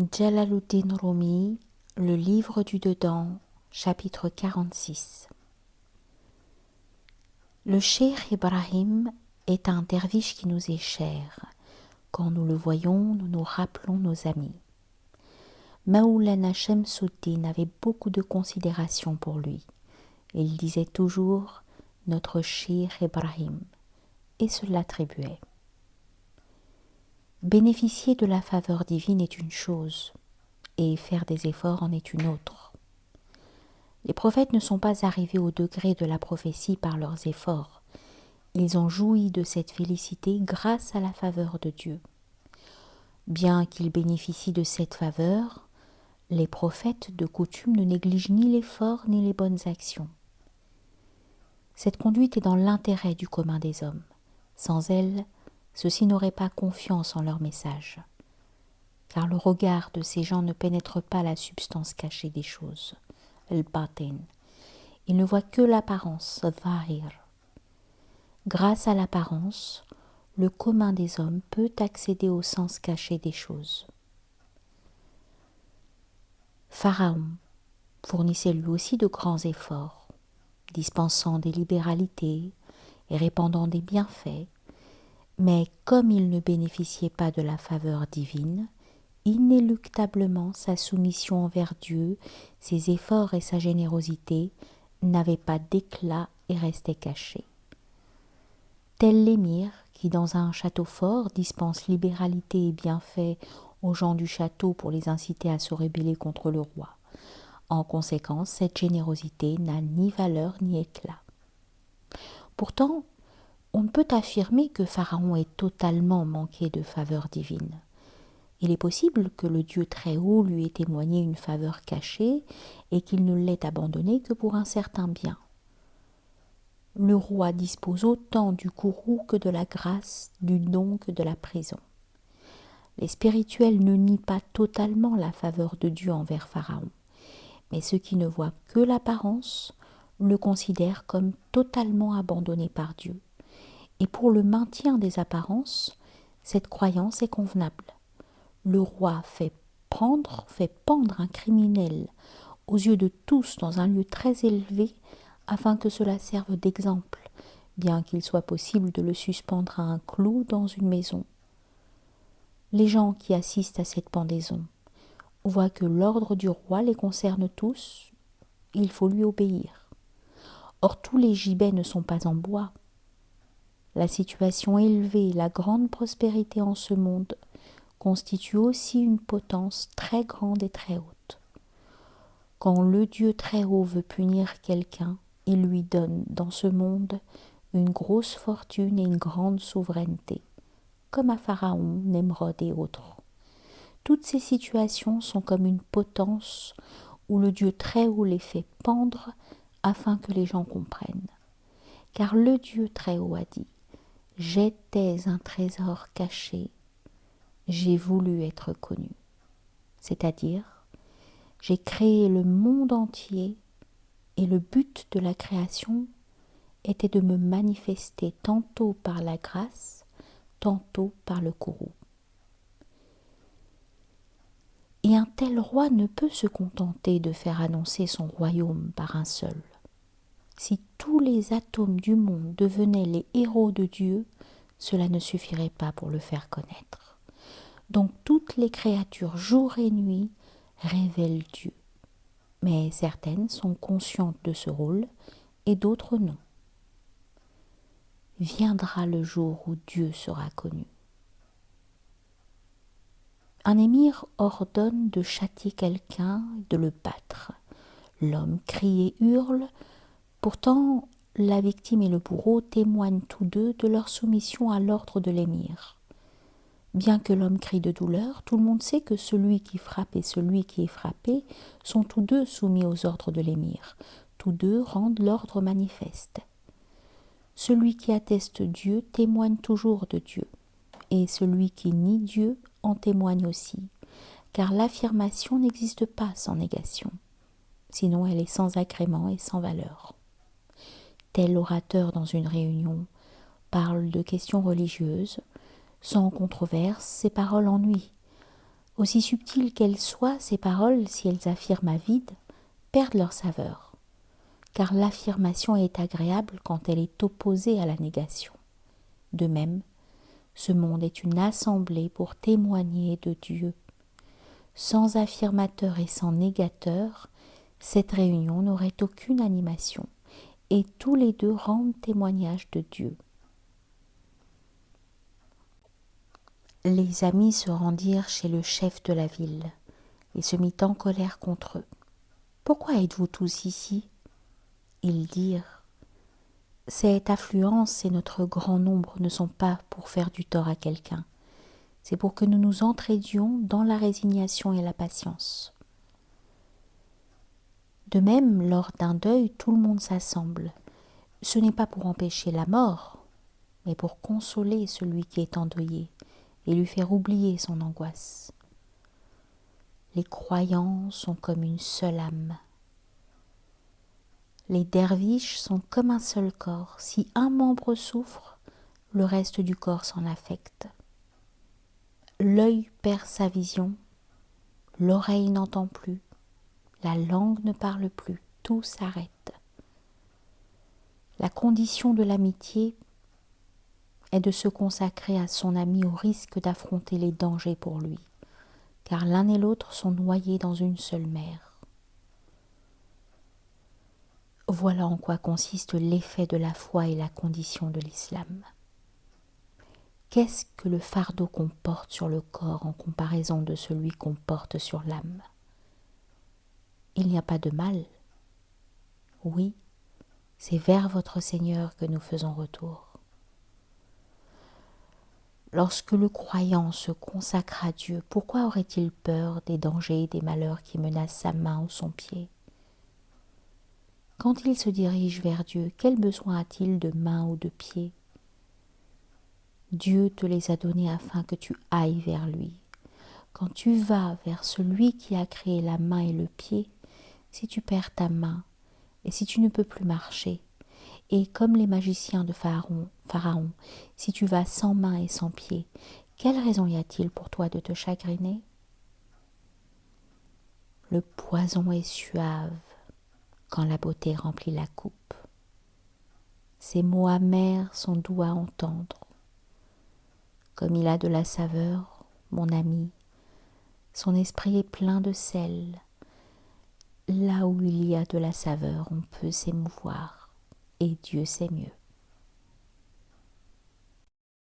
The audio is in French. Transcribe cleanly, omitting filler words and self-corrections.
Jalaluddin Rumi, le livre du dedans, chapitre 46. Le cheikh Ibrahim est un derviche qui nous est cher. Quand nous le voyons, nous nous rappelons nos amis. Maulana Shamsuddin avait beaucoup de considération pour lui. Il disait toujours « notre cheikh Ibrahim » et se l'attribuait. Bénéficier de la faveur divine est une chose, et faire des efforts en est une autre. Les prophètes ne sont pas arrivés au degré de la prophétie par leurs efforts. Ils ont joui de cette félicité grâce à la faveur de Dieu. Bien qu'ils bénéficient de cette faveur, les prophètes de coutume ne négligent ni l'effort ni les bonnes actions. Cette conduite est dans l'intérêt du commun des hommes. Sans elle, ceux-ci n'auraient pas confiance en leur message. Car le regard de ces gens ne pénètre pas la substance cachée des choses, al-batin. Ils ne voient que l'apparence, al-zahir. Grâce à l'apparence, le commun des hommes peut accéder au sens caché des choses. Pharaon fournissait lui aussi de grands efforts, dispensant des libéralités et répandant des bienfaits, mais comme il ne bénéficiait pas de la faveur divine, inéluctablement sa soumission envers Dieu, ses efforts et sa générosité n'avaient pas d'éclat et restaient cachés. Tel l'émir qui, dans un château fort, dispense libéralité et bienfaits aux gens du château pour les inciter à se rebeller contre le roi. En conséquence, cette générosité n'a ni valeur ni éclat. Pourtant, on ne peut affirmer que Pharaon ait totalement manqué de faveur divine. Il est possible que le Dieu Très-Haut lui ait témoigné une faveur cachée et qu'il ne l'ait abandonné que pour un certain bien. Le roi dispose autant du courroux que de la grâce, du don que de la prison. Les spirituels ne nient pas totalement la faveur de Dieu envers Pharaon, mais ceux qui ne voient que l'apparence le considèrent comme totalement abandonné par Dieu. Et pour le maintien des apparences, cette croyance est convenable. Le roi fait pendre un criminel aux yeux de tous dans un lieu très élevé afin que cela serve d'exemple, bien qu'il soit possible de le suspendre à un clou dans une maison. Les gens qui assistent à cette pendaison voient que l'ordre du roi les concerne tous, il faut lui obéir. Or tous les gibets ne sont pas en bois. La situation élevée, la grande prospérité en ce monde constitue aussi une potence très grande et très haute. Quand le Dieu très haut veut punir quelqu'un, il lui donne dans ce monde une grosse fortune et une grande souveraineté, comme à Pharaon, Nemrod et autres. Toutes ces situations sont comme une potence où le Dieu très haut les fait pendre afin que les gens comprennent. Car le Dieu très haut a dit « J'étais un trésor caché, j'ai voulu être connu ». C'est-à-dire, j'ai créé le monde entier et le but de la création était de me manifester tantôt par la grâce, tantôt par le courroux. Et un tel roi ne peut se contenter de faire annoncer son royaume par un seul. Si tous les atomes du monde devenaient les héros de Dieu, cela ne suffirait pas pour le faire connaître. Donc toutes les créatures, jour et nuit, révèlent Dieu. Mais certaines sont conscientes de ce rôle et d'autres non. Viendra le jour où Dieu sera connu. Un émir ordonne de châtier quelqu'un, de le battre. L'homme crie et hurle, pourtant la victime et le bourreau témoignent tous deux de leur soumission à l'ordre de l'émir. Bien que l'homme crie de douleur, tout le monde sait que celui qui frappe et celui qui est frappé sont tous deux soumis aux ordres de l'émir. Tous deux rendent l'ordre manifeste. Celui qui atteste Dieu témoigne toujours de Dieu, et celui qui nie Dieu en témoigne aussi, car l'affirmation n'existe pas sans négation, sinon elle est sans agrément et sans valeur. Tel orateur dans une réunion parle de questions religieuses, sans controverse, ses paroles ennuient. Aussi subtiles qu'elles soient, ces paroles, si elles affirment à vide, perdent leur saveur, car l'affirmation est agréable quand elle est opposée à la négation. De même, ce monde est une assemblée pour témoigner de Dieu. Sans affirmateur et sans négateur, cette réunion n'aurait aucune animation, et tous les deux rendent témoignage de Dieu. Les amis se rendirent chez le chef de la ville, et se mit en colère contre eux. « Pourquoi êtes-vous tous ici ?» Ils dirent : « Cette affluence et notre grand nombre ne sont pas pour faire du tort à quelqu'un, c'est pour que nous nous entraidions dans la résignation et la patience. » De même, lors d'un deuil, tout le monde s'assemble. Ce n'est pas pour empêcher la mort, mais pour consoler celui qui est endeuillé et lui faire oublier son angoisse. Les croyants sont comme une seule âme. Les derviches sont comme un seul corps. Si un membre souffre, le reste du corps s'en affecte. L'œil perd sa vision, l'oreille n'entend plus, la langue ne parle plus, tout s'arrête. La condition de l'amitié est de se consacrer à son ami au risque d'affronter les dangers pour lui, car l'un et l'autre sont noyés dans une seule mer. Voilà en quoi consiste l'effet de la foi et la condition de l'islam. Qu'est-ce que le fardeau qu'on porte sur le corps en comparaison de celui qu'on porte sur l'âme ? Il n'y a pas de mal. Oui, c'est vers votre Seigneur que nous faisons retour. Lorsque le croyant se consacre à Dieu, pourquoi aurait-il peur des dangers et des malheurs qui menacent sa main ou son pied ? Quand il se dirige vers Dieu, quel besoin a-t-il de main ou de pied ? Dieu te les a donnés afin que tu ailles vers lui. Quand tu vas vers celui qui a créé la main et le pied, si tu perds ta main et si tu ne peux plus marcher, et comme les magiciens de Pharaon, si tu vas sans main et sans pied, quelle raison y a-t-il pour toi de te chagriner ? Le poison est suave quand la beauté remplit la coupe. Ces mots amers sont doux à entendre. Comme il a de la saveur, mon ami, son esprit est plein de sel. Là où il y a de la saveur, on peut s'émouvoir, et Dieu sait mieux.